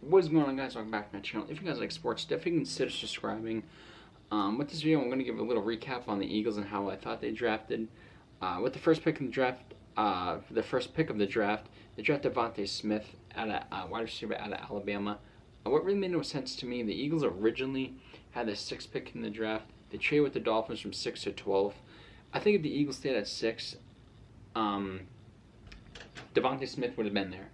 What is going on, guys? Welcome back to my channel. If you guys like sports, definitely consider subscribing. With this video, I'm going to give a little recap on the Eagles and how I thought they drafted. With the first pick in the draft, they drafted Devonte Smith out of wide receiver out of Alabama. What really made no sense to me, the Eagles originally had the 6th pick in the draft. They traded with the Dolphins from 6 to 12. I think if the Eagles stayed at 6, Devonte Smith would have been there.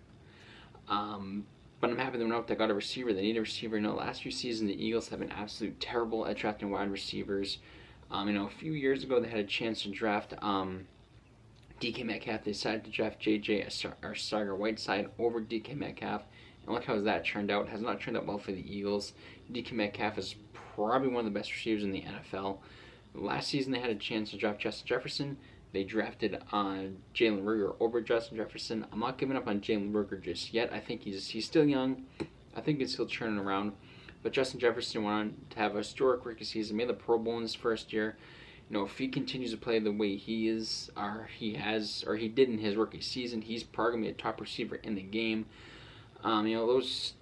But I'm happy to note they got a receiver. They need a receiver. Last few seasons the Eagles have been absolutely terrible at drafting wide receivers. A few years ago they had a chance to draft DK Metcalf. They decided to draft JJ Arcega-Whiteside over DK Metcalf. And look how that turned out. It has not turned out well for the Eagles. DK Metcalf is probably one of the best receivers in the NFL. Last season they had a chance to draft Justin Jefferson. They drafted Jalen Reagor over Justin Jefferson. I'm not giving up on Jalen Reagor just yet. I think he's still young. I think he's still turning around. But Justin Jefferson went on to have a historic rookie season, made the Pro Bowl in his first year. If he continues to play the way he is, or he did in his rookie season, he's probably going to be a top receiver in the game. Those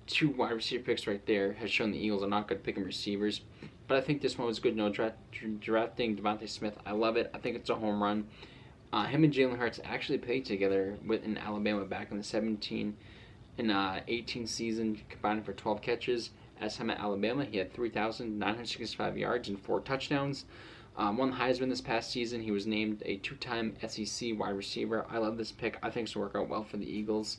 two wide receiver picks right there has shown the Eagles are not good at picking receivers. But I think this one was good. Drafting Devonte Smith, I love it. I think it's a home run. Him and Jalen Hurts actually played together in Alabama back in the 17 and 18 season, combining for 12 catches. As him at Alabama, he had 3,965 yards and 4 touchdowns. Won the Heisman this past season. He was named a 2-time SEC wide receiver. I love this pick. I think it's going to work out well for the Eagles.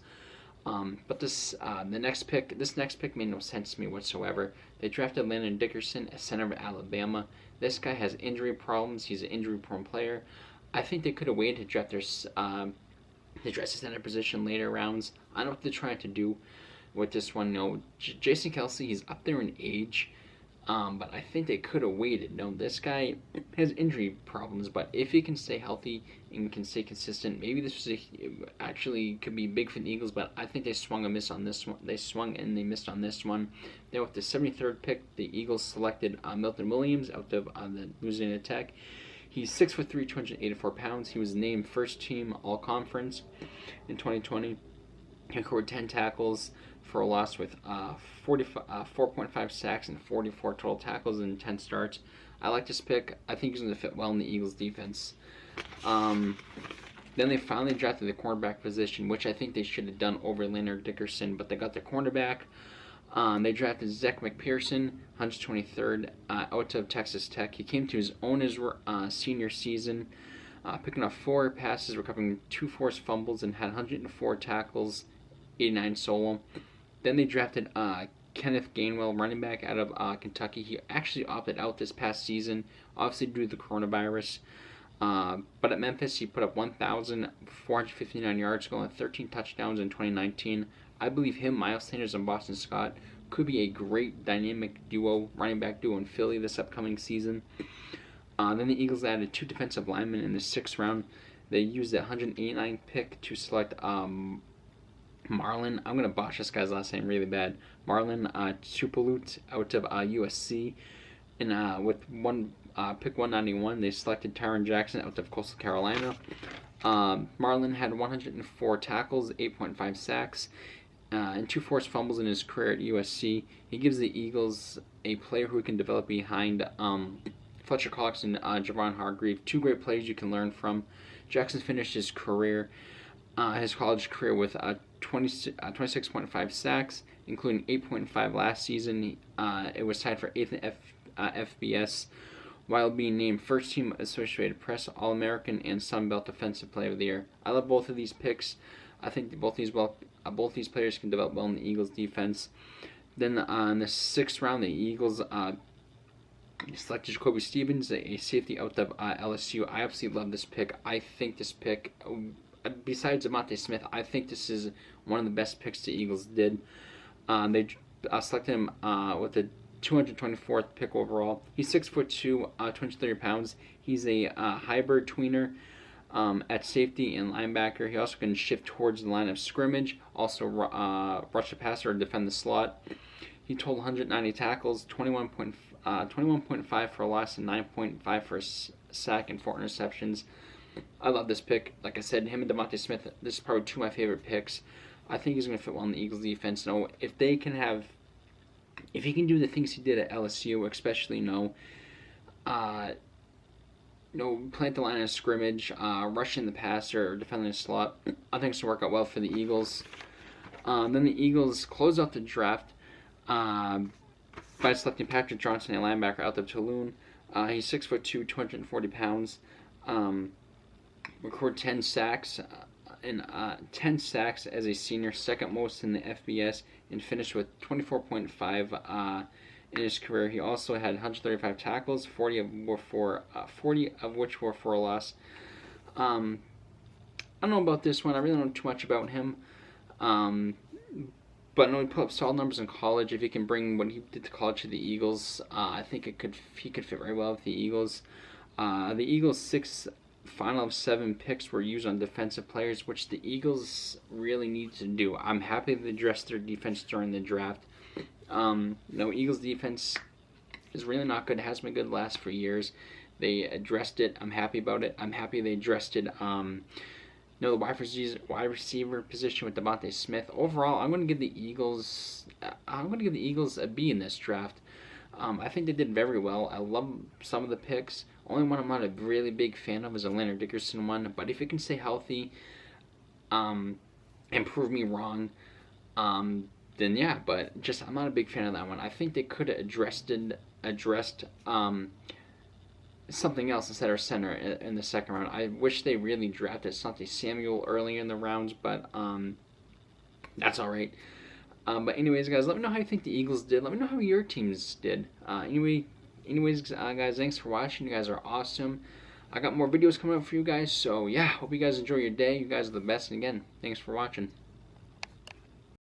But this next pick made no sense to me whatsoever. They drafted Lyndon Dickerson, a center of Alabama. This guy has injury problems. He's an injury-prone player. I think they could have waited to draft the center position later rounds. I don't know what they're trying to do with this one. Jason Kelce, he's up there in age. But I think they could have waited. This guy has injury problems, but if he can stay healthy and can stay consistent, maybe this was actually could be big for the Eagles. But I think they swung and missed on this one. They swung and they missed on this one. Then with the 73rd pick, the Eagles selected Milton Williams out of the Louisiana Tech. He's 6'3", 284 pounds. He was named first team All-Conference in 2020. He scored 10 tackles for a loss with 4.5 sacks and 44 total tackles in 10 starts. I like this pick. I think he's going to fit well in the Eagles' defense. Then they finally drafted the cornerback position, which I think they should have done over Lyndon Dickerson, but they got the cornerback. They drafted Zach McPherson, 123rd, out of Texas Tech. He came to his own his senior season, picking up 4 passes, recovering 2 forced fumbles, and had 104 tackles, 89 solo. Then they drafted Kenneth Gainwell, running back out of Kentucky. He actually opted out this past season, obviously due to the coronavirus. But at Memphis, he put up 1,459 yards, scoring 13 touchdowns in 2019. I believe him, Miles Sanders, and Boston Scott could be a great dynamic running back duo in Philly this upcoming season. Then the Eagles added 2 defensive linemen in the 6th round. They used the 189th pick to select Marlon, I'm going to botch this guy's last name really bad. Marlon Tupalut out of USC. And with pick 191, they selected Tyron Jackson out of Coastal Carolina. Marlon had 104 tackles, 8.5 sacks, and 2 forced fumbles in his career at USC. He gives the Eagles a player who can develop behind Fletcher Cox and Javon Hargrave. 2 great players you can learn from. Jackson finished his college career with 26.5 sacks, including 8.5 last season. It was tied for 8th in FBS, while being named first team Associated Press All-American and Sun Belt Defensive Player of the Year. I love both of these picks. I think both these players can develop well in the Eagles' defense. Then in the 6th round, the Eagles selected Jacoby Stevens, a safety out of LSU. I absolutely love this pick. I think this pick, besides Devonte Smith, I think this is one of the best picks the Eagles did. They selected him with the 224th pick overall. He's 6'2", 230 pounds. He's a hybrid tweener at safety and linebacker. He also can shift towards the line of scrimmage, also rush the passer or defend the slot. He totaled 190 tackles, 21.5 for a loss, and 9.5 for a sack and 4 interceptions. I love this pick. Like I said, him and Devonte Smith, this is probably 2 of my favorite picks. I think he's going to fit well in the Eagles defense. No, if he can do the things he did at LSU, especially plant the line of scrimmage, rushing the passer, or defending the slot, I think it's going to work out well for the Eagles. Then the Eagles close out the draft by selecting Patrick Johnson, a linebacker out of Tulane. He's 6'2", 240 pounds. Recorded 10 sacks as a senior, second most in the FBS, and finished with 24.5 in his career. He also had 135 tackles, 40 of which were for a loss. I don't know about this one. I really don't know too much about him. But I know he put up solid numbers in college. If he can bring what he did to college to the Eagles, I think he could fit very well with the Eagles. The Eagles' 6 final of 7 picks were used on defensive players, which the Eagles really need to do. I'm happy they addressed their defense during the draft. Eagles' defense is really not good. It hasn't been good the last 4 years. They addressed it. I'm happy about it. I'm happy they addressed it. The wide receiver position with Devonte Smith. Overall, I'm going to give the Eagles a B in this draft. I think they did very well. I love some of the picks. Only one I'm not a really big fan of is a Lyndon Dickerson one. But if it can stay healthy, and prove me wrong, then yeah. But just I'm not a big fan of that one. I think they could have addressed something else instead of center in the second round. I wish they really drafted Asante Samuel early in the rounds, but that's all right. But anyways, guys, let me know how you think the Eagles did. Let me know how your teams did. Anyways, guys, thanks for watching. You guys are awesome. I got more videos coming up for you guys, so yeah, hope you guys enjoy your day. You guys are the best, and again, thanks for watching.